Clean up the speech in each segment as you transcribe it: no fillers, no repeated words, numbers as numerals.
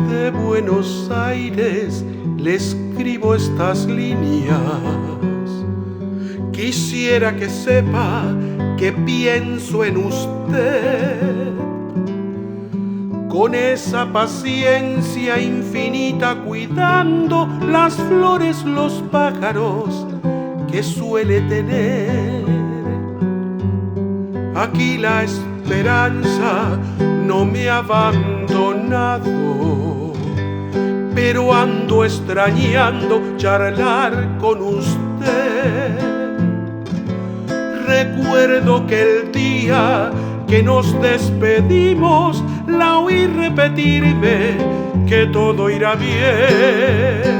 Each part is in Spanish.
Desde Buenos Aires le escribo estas líneas. Quisiera que sepa que pienso en usted, con esa paciencia infinita, cuidando las flores, los pájaros que suele tener. Aquí la esperanza no me ha abandonado, pero ando extrañando charlar con usted. Recuerdo que el día que nos despedimos la oí repetirme que todo irá bien.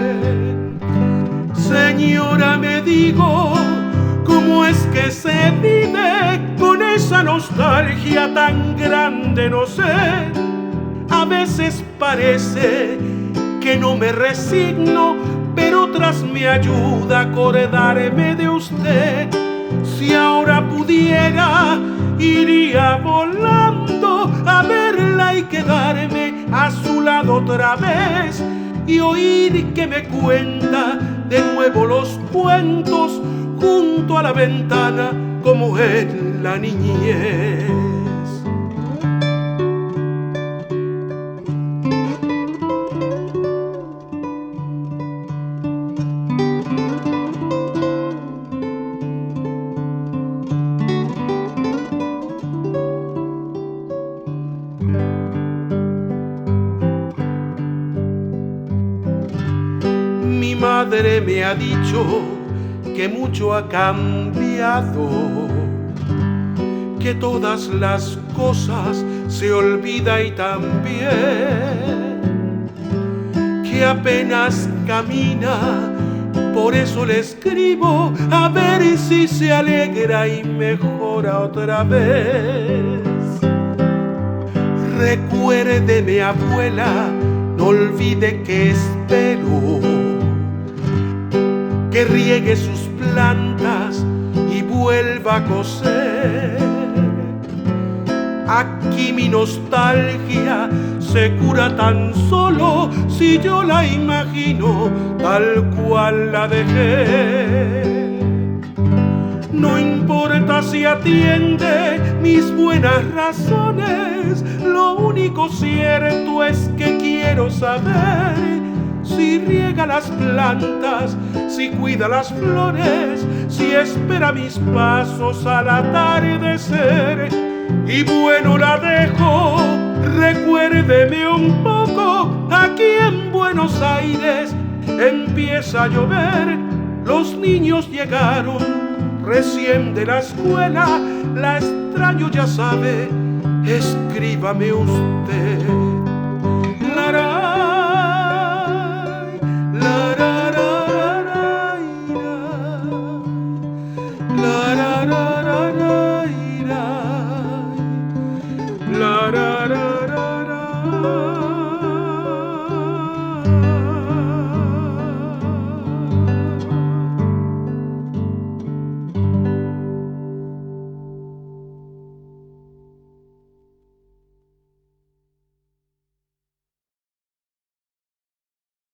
Señora, me digo, ¿cómo es que se vive con esa nostalgia tan grande? No sé, a veces parece que no me resigno, pero otras me ayuda a acordarme de usted. Si ahora pudiera, iría volando a verla y quedarme a su lado otra vez y oír que me cuenta de nuevo los cuentos junto a la ventana como en la niñez. Mi madre me ha dicho que mucho ha cambiado, que todas las cosas se olvida y también que apenas camina. Por eso le escribo a ver si se alegra y mejora otra vez. Recuérdeme, abuela, no olvide que espero que riegue sus plantas y vuelva a coser. Aquí mi nostalgia se cura tan solo si yo la imagino tal cual la dejé. No importa si atiende mis buenas razones, lo único cierto es que quiero saber si riega las plantas, si cuida las flores, si espera mis pasos al atardecer. Y bueno, la dejo, recuérdeme un poco, aquí en Buenos Aires empieza a llover, los niños llegaron recién de la escuela, la extraño, ya sabe, escríbame usted.